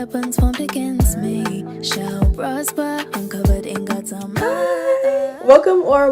weapons formed against me shall prosper. I'm covered in God's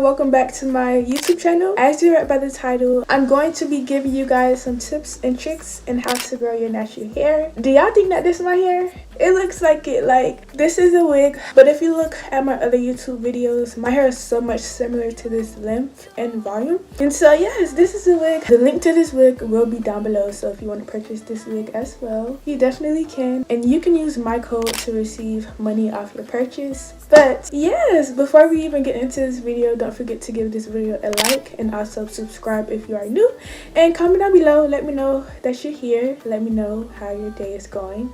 Welcome back to my YouTube channel. As you read by the title, I'm going to be giving you guys some tips and tricks in how to grow your natural hair. Do y'all think that this is my hair? It looks like it. Like, this is a wig, but if you look at my other YouTube videos, my hair is so much similar to this length and volume. And so yes, this is a wig. The link to this wig will be down below, so if you want to purchase this wig as well, you definitely can. And you can use my code to receive money off your purchase. But yes, before we even get into this video, don't forget to give this video a like and also subscribe if you are new, and comment down below. Let me know that you're here. Let me know how your day is going.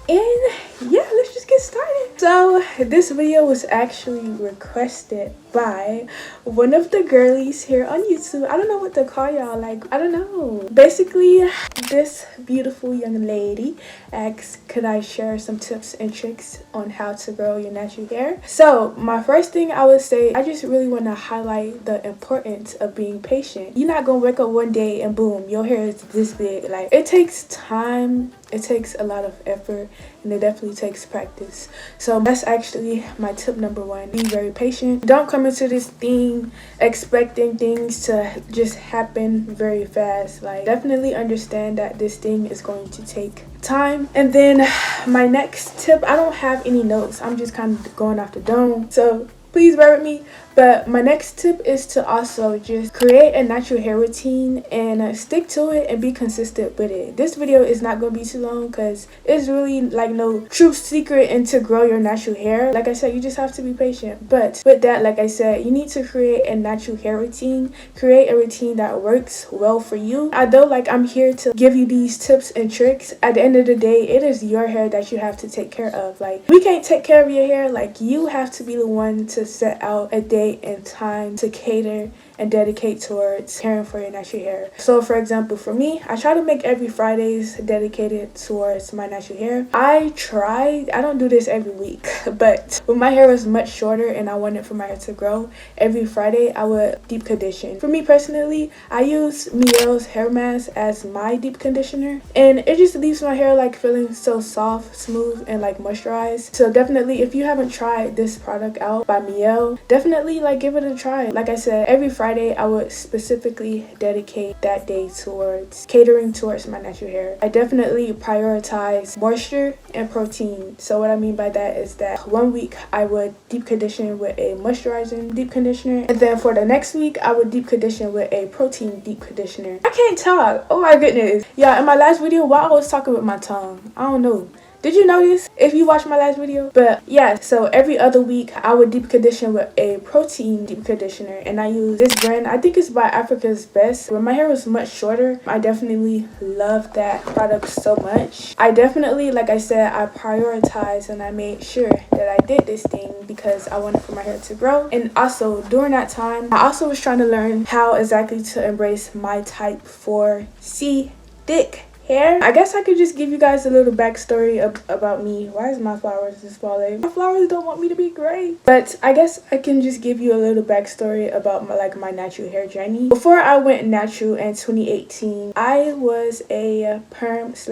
And yeah, let's just get started. So this video was actually requested by one of the girlies here on YouTube. I don't know what to call y'all, like, I don't know. Basically, this beautiful young lady asked, could I share some tips and tricks on how to grow your natural hair? So my first thing I would say, I just really want to highlight the importance of being patient. You're not gonna wake up one day and boom, your hair is this big. Like, it takes time, it takes a lot of effort, and it definitely takes practice. So that's actually my tip number one. Be very patient. Don't come into this thing expecting things to just happen very fast. Like, definitely understand that this thing is going to take time. And then my next tip, I don't have any notes, I'm just kind of going off the dome, so please bear with me. But my next tip is to also just create a natural hair routine and stick to it and be consistent with it. This video is not going to be too long because it's really like no true secret into grow your natural hair. Like I said, you just have to be patient. But with that, like I said, you need to create a natural hair routine. Create a routine that works well for you. Although like I'm here to give you these tips and tricks, at the end of the day, it is your hair that you have to take care of. Like, we can't take care of your hair. Like, you have to be the one to set out a day and time to cater and dedicate towards caring for your natural hair. So for example, for me, I try to make every Fridays dedicated towards my natural hair. I don't do this every week, but when my hair was much shorter and I wanted for my hair to grow, every Friday I would deep condition. For me personally, I use Miel's hair mask as my deep conditioner, and it just leaves my hair like feeling so soft, smooth, and like moisturized. So definitely, if you haven't tried this product out by Miel, definitely like give it a try. Like I said, every Friday I would specifically dedicate that day towards catering towards my natural hair. I definitely prioritize moisture and protein. So what I mean by that is that one week I would deep condition with a moisturizing deep conditioner, and then for the next week I would deep condition with a protein deep conditioner. I can't talk, oh my goodness. Yeah, in my last video, why I was talking with my tongue, I don't know. Did you notice if you watched my last video? But yeah, so every other week I would deep condition with a protein deep conditioner, and I use this brand. I think it's by Africa's Best. When my hair was much shorter, I definitely love that product so much. I definitely, like I said, I prioritized and I made sure that I did this thing because I wanted for my hair to grow. And also during that time, I also was trying to learn how exactly to embrace my type 4C thick hair. I guess I could just give you guys a little backstory about me. Why is my flowers this falling? My flowers don't want me to be great. But I guess I can just give you a little backstory about my natural hair journey. Before I went natural in 2018, I was a perm /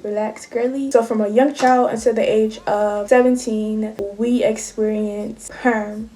relaxed girly. So from a young child until the age of 17, we experienced perm.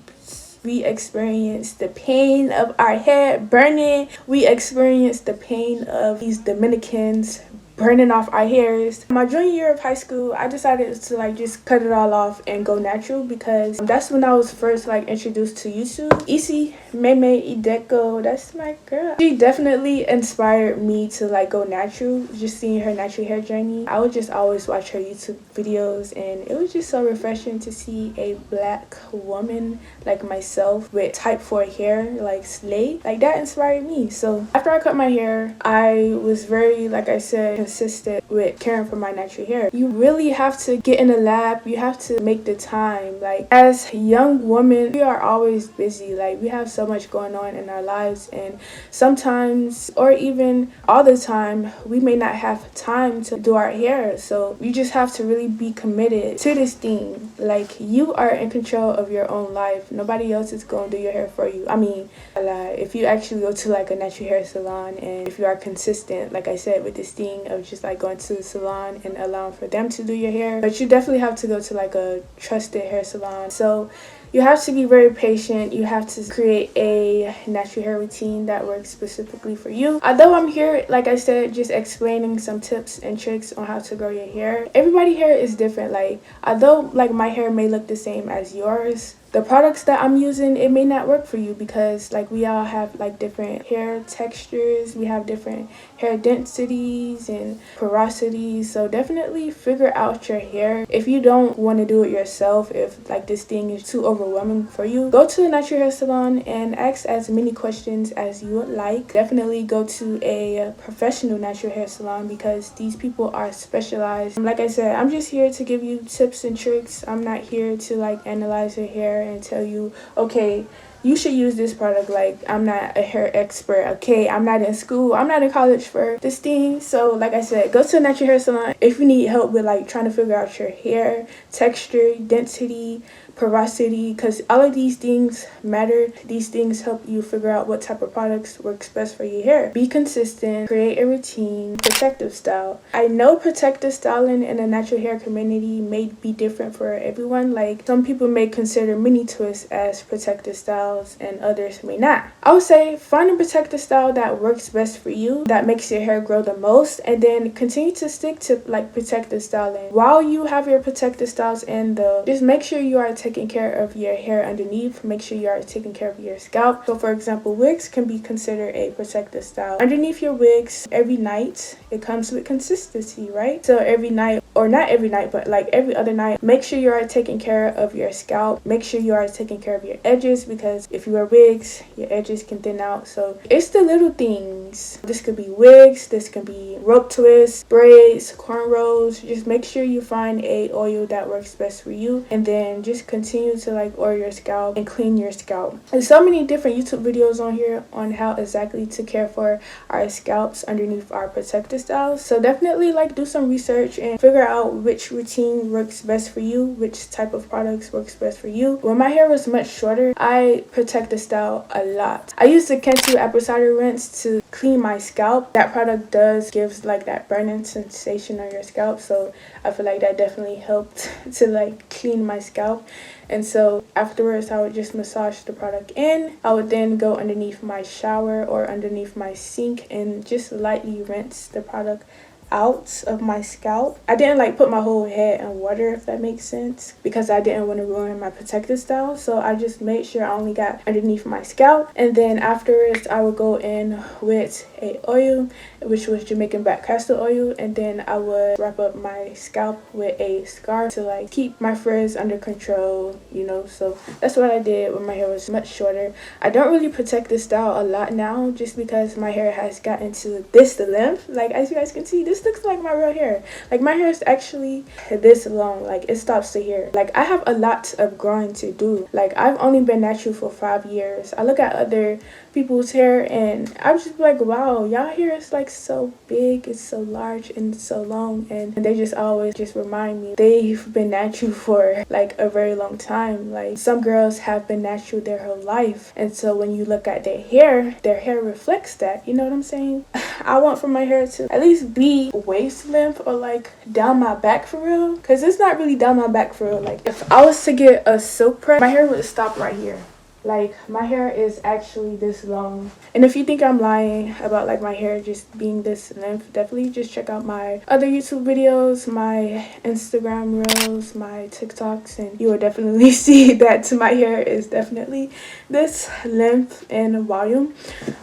We experienced the pain of our hair burning. We experienced the pain of these Dominicans burning off our hairs. My junior year of high school, I decided to like just cut it all off and go natural because that's when I was first like introduced to YouTube. Issy Meme Ideco, that's my girl. She definitely inspired me to like go natural. Just seeing her natural hair journey, I would just always watch her YouTube videos, and it was just so refreshing to see a black woman like myself with type 4 hair like slay. Like, that inspired me. So after I cut my hair, I was very, like I said, consistent with caring for my natural hair. You really have to get in the lab. You have to make the time. Like, as young women, we are always busy. Like, we have so much going on in our lives, and sometimes, or even all the time, we may not have time to do our hair. So you just have to really be committed to this thing. Like, you are in control of your own life. Nobody else is going to do your hair for you. I mean, if you actually go to like a natural hair salon, and if you are consistent, like I said, with this thing of just like going to the salon and allowing for them to do your hair, but you definitely have to go to like a trusted hair salon. So you have to be very patient. You have to create a natural hair routine that works specifically for you. Although I'm here, like I said, just explaining some tips and tricks on how to grow your hair. Everybody's hair is different. Like, although like my hair may look the same as yours, the products that I'm using, it may not work for you because like we all have like different hair textures, we have different hair densities and porosities. So definitely figure out your hair. If you don't want to do it yourself, if like this thing is too overwhelming for you, go to a natural hair salon and ask as many questions as you would like. Definitely go to a professional natural hair salon because these people are specialized. Like I said, I'm just here to give you tips and tricks. I'm not here to like analyze your hair and tell you, okay, you should use this product. Like, I'm not a hair expert, okay? I'm not in school, I'm not in college for this thing. So like I said, go to a natural hair salon if you need help with like trying to figure out your hair texture, density, porosity, because all of these things matter. These things help you figure out what type of products works best for your hair. Be consistent, create a routine, protective style. I know protective styling in the natural hair community may be different for everyone. Like, some people may consider mini twists as protective styles and others may not. I would say find a protective style that works best for you, that makes your hair grow the most, and then continue to stick to like protective styling. While you have your protective styles in, though, just make sure you are taking care of your hair underneath. Make sure you are taking care of your scalp. So for example, wigs can be considered a protective style. Underneath your wigs, every night, it comes with consistency, right? So every night, or not every night, but like every other night, make sure you are taking care of your scalp. Make sure you are taking care of your edges, because if you wear wigs, your edges can thin out. So it's the little things. This could be wigs, this can be rope twists, braids, cornrows. Just make sure you find a oil that works best for you, and then just continue to like oil your scalp and clean your scalp. There's so many different YouTube videos on here on how exactly to care for our scalps underneath our protective styles. So definitely like do some research and figure out which routine works best for you, which type of products works best for you. When my hair was much shorter, I protected style a lot. I used the Kentu apple cider rinse to clean my scalp. That product gives like that burning sensation on your scalp, so I feel like that definitely helped to like clean my scalp. And so afterwards, I would just massage the product in. I would then go underneath my shower or underneath my sink and just lightly rinse the product out of my scalp. I didn't like put my whole head in water, if that makes sense, because I didn't want to ruin my protective style. So I just made sure I only got underneath my scalp, and then afterwards I would go in with a oil, which was Jamaican black castor oil, and then I would wrap up my scalp with a scarf to like keep my frizz under control, you know. So that's what I did when my hair was much shorter. I don't really protect this style a lot now, just because my hair has gotten to this length. Like, as you guys can see, this looks like my real hair. Like, my hair is actually this long. Like, it stops to here. Like, I have a lot of growing to do. Like, I've only been natural for 5 years. I look at other people's hair and I'm just like, wow, y'all hair is like so big, it's so large and so long, and they just always just remind me they've been natural for like a very long time. Like, some girls have been natural their whole life, and so when you look at their hair reflects that, you know what I'm saying? I want for my hair to at least be waist length or like down my back for real, because it's not really down my back for real. Like, if I was to get a silk press, my hair would stop right here. Like, my hair is actually this long. And if you think I'm lying about like my hair just being this length, definitely just check out my other YouTube videos, my Instagram reels, my TikToks, and you will definitely see that my hair is definitely this length and volume.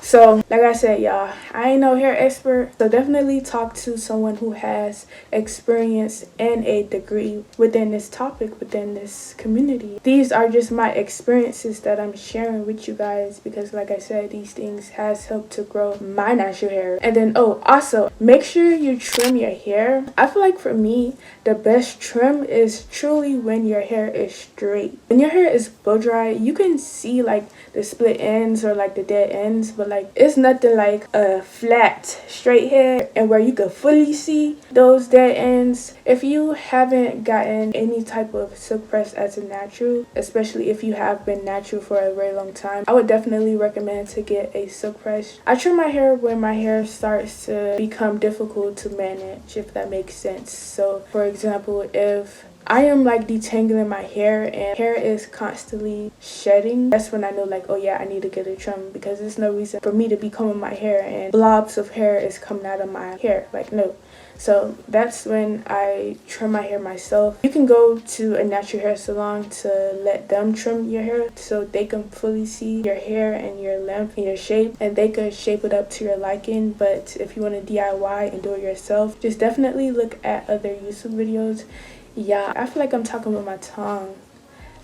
So like I said, y'all, I ain't no hair expert, so definitely talk to someone who has experience and a degree within this topic, within this community. These are just my experiences that I'm sharing with you guys, because like I said, these things has helped to grow my natural hair. And then also make sure you trim your hair. I feel like for me, the best trim is truly when your hair is straight. When your hair is blow dry, you can see like the split ends or like the dead ends, but like it's nothing like a flat straight hair and where you can fully see those dead ends. If you haven't gotten any type of silk press as a natural, especially if you have been natural for a very long time, I would definitely recommend to get a silk press. I trim my hair when my hair starts to become difficult to manage, if that makes sense. So for example, if I am like detangling my hair and hair is constantly shedding, that's when I know like, oh yeah, I need to get a trim, because there's no reason for me to be combing my hair and blobs of hair is coming out of my hair. Like, no. So that's when I trim my hair myself. You can go to a natural hair salon to let them trim your hair so they can fully see your hair and your length and your shape, and they could shape it up to your liking. But if you want to DIY and do it yourself, just definitely look at other YouTube videos. Yeah, I feel like I'm talking with my tongue.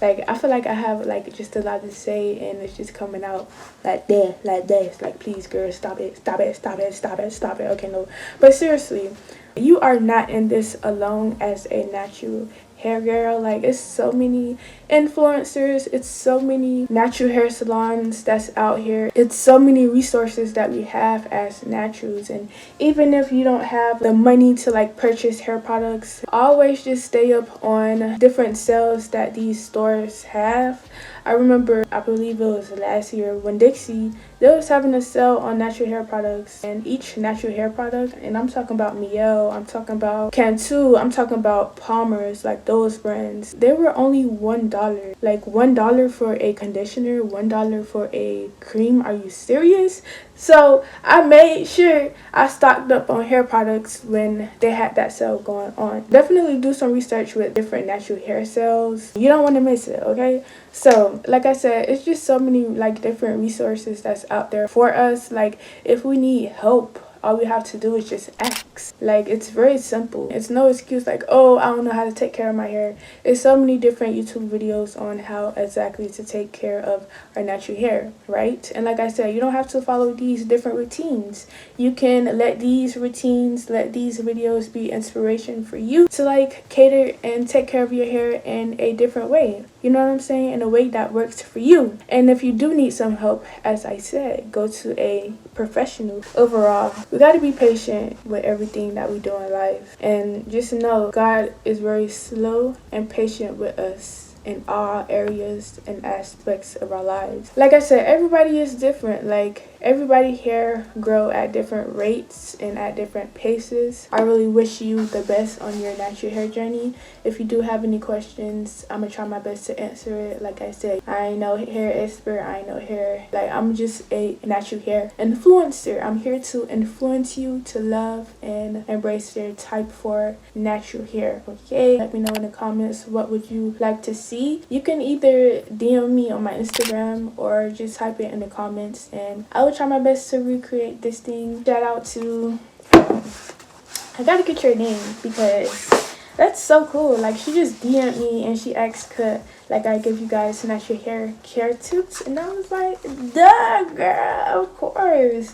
Like, I feel like I have like just a lot to say and it's just coming out like that, like this. Like, please girl, stop it, stop it, stop it, stop it, stop it. Okay, no. But seriously, you are not in this alone as a natural hair girl. Like, it's so many influencers, it's so many natural hair salons that's out here, it's so many resources that we have as naturals. And even if you don't have the money to like purchase hair products, always just stay up on different sales that these stores have. I remember, I believe it was last year, when Dixie, they was having a sale on natural hair products, and each natural hair product, and I'm talking about Mielle, I'm talking about Cantu, I'm talking about Palmer's, like those brands, they were only $1. Like $1 for a conditioner, $1 for a cream. Are you serious? So I made sure I stocked up on hair products when they had that sale going on. Definitely do some research with different natural hair sales. You don't want to miss it, okay? So like I said, it's just so many like different resources that's out there for us. Like, if we need help, all we have to do is just ask. Like, it's very simple. It's no excuse like, oh, I don't know how to take care of my hair. There's so many different YouTube videos on how exactly to take care of our natural hair, right? And like I said, you don't have to follow these different routines. You can let these routines, let these videos be inspiration for you to like cater and take care of your hair in a different way. You know what I'm saying? In a way that works for you. And if you do need some help, as I said, go to a professional. Overall, we got to be patient with everything that we do in life. And just know God is very slow and patient with us in all areas and aspects of our lives. Like I said, everybody is different. Like, everybody hair grow at different rates and at different paces. I really wish you the best on your natural hair journey. If you do have any questions, I'm gonna try my best to answer it. Like I said, I ain't no hair expert, I ain't no hair, like, I'm just a natural hair influencer. I'm here to influence you to love and embrace your type 4 natural hair. Okay, let me know in the comments, what would you like to see? You can either DM me on my Instagram or just type it in the comments, and I will try my best to recreate this thing. Shout out to, I gotta get your name because that's so cool. Like, she just DM'd me and she asked, could like I give you guys natural hair care tips, and I was like, duh girl,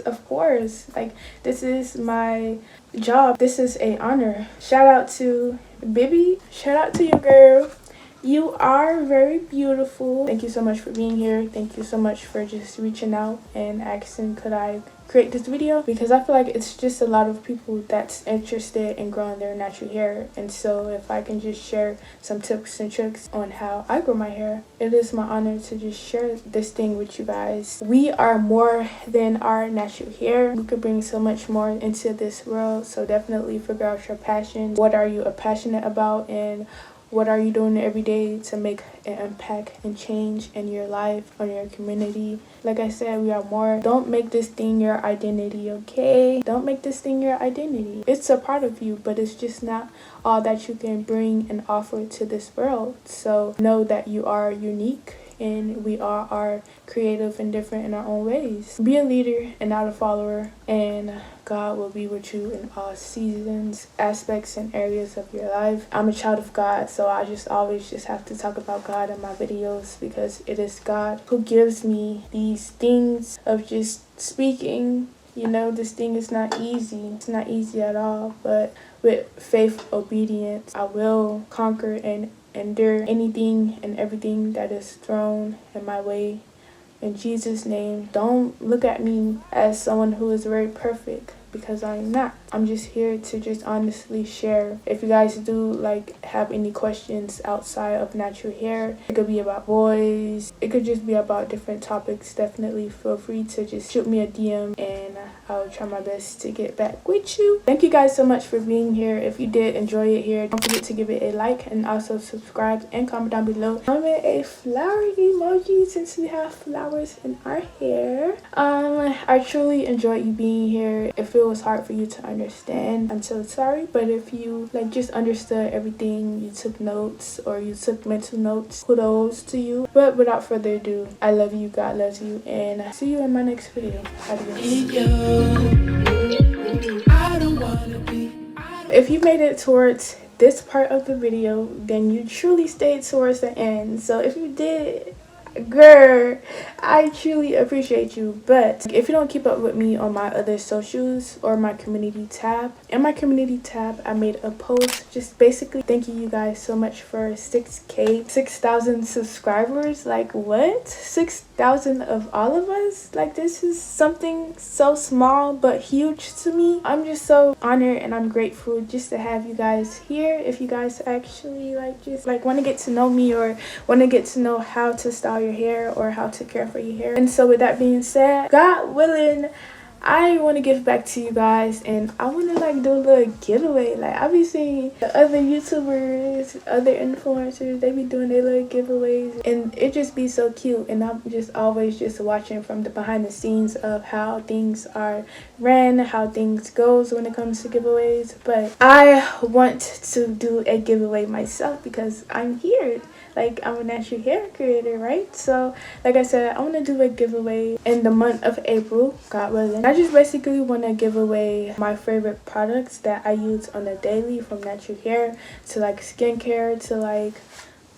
of course, like, this is my job, this is an honor. Shout out to Bibi, shout out to you, girl. You are very beautiful. Thank you so much for being here. Thank you so much for just reaching out and asking could I create this video, because I feel like it's just a lot of people that's interested in growing their natural hair. And so if I can just share some tips and tricks on how I grow my hair, it is my honor to just share this thing with you guys. We are more than our natural hair. We could bring so much more into this world. So definitely figure out your passion. What are you passionate about, and what are you doing every day to make an impact and change in your life, on your community? Like I said, we are more. Don't make this thing your identity, okay? Don't make this thing your identity. It's a part of you, but it's just not all that you can bring and offer to this world. So know that you are unique, and we all are creative and different in our own ways. Be a leader and not a follower, and God will be with you in all seasons, aspects, and areas of your life. I'm a child of God, so I just always just have to talk about God in my videos, because it is God who gives me these things of just speaking. You know, this thing is not easy. It's not easy at all, but with faith, obedience, I will conquer and endure anything and everything that is thrown in my way. In Jesus' name, don't look at me as someone who is very perfect, because I'm not. I'm just here to just honestly share. If you guys do like have any questions outside of natural hair, it could be about boys, it could just be about different topics, definitely feel free to just shoot me a DM and I'll try my best to get back with you. Thank you guys so much for being here. If you did enjoy it here, don't forget to give it a like and also subscribe and comment down below. Comment a flower emoji since we have flowers in our hair. I truly enjoyed you being here. If it was hard for you to understand, I'm so sorry, but if you like just understood everything, you took notes or you took mental notes, kudos to you. But without further ado, I love you, God loves you, and see you in my next video. If you made it towards this part of the video, then you truly stayed towards the end. So if you did, girl, I truly appreciate you. But if you don't keep up with me on my other socials or my community tab, in my community tab I made a post just basically thanking you guys so much for 6,000 subscribers. Like what? 6,000 of all of us? Like this is something so small but huge to me. I'm just so honored and I'm grateful just to have you guys here. If you guys actually want to get to know me or want to get to know how to style your hair or how to care for your hair. And so with that being said, God willing, I want to give back to you guys and I want to like do a little giveaway. Like I've been seeing the other YouTubers, other influencers, they be doing their little giveaways and it just be so cute, and I'm just always just watching from the behind the scenes of how things are ran, how things goes when it comes to giveaways. But I want to do a giveaway myself because I'm here. Like I'm a natural hair creator, right? So like I said, I want to do a giveaway in the month of April, God willing. I just basically want to give away my favorite products that I use on a daily, from natural hair to like skincare to like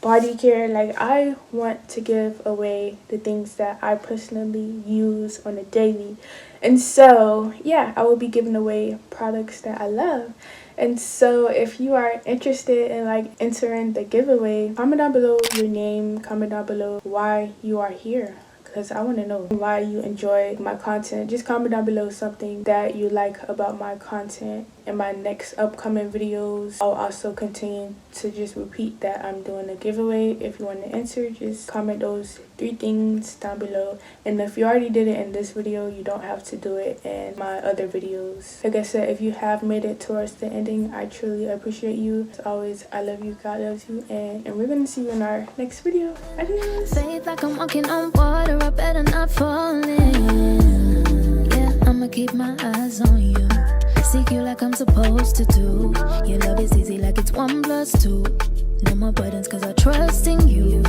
body care. Like I want to give away the things that I personally use on a daily. And so yeah, I will be giving away products that I love. And so if you are interested in like entering the giveaway, comment down below your name, comment down below why you are here, because I want to know why you enjoy my content. Just comment down below something that you like about my content. In my next upcoming videos, I'll also continue to just repeat that I'm doing a giveaway. If you want to enter, just comment those 3 things down below. And if you already did it in this video, you don't have to do it in my other videos. Like I said, if you have made it towards the ending, I truly appreciate you. As always, I love you, God loves you, and we're gonna see you in our next video. Adios. Faith like I'm walking on water, I better not fall in. Yeah, I'ma keep my eyes on you. Seek you like I'm supposed to do. Your love is easy like it's 1 + 2. No more burdens cause I trust in you.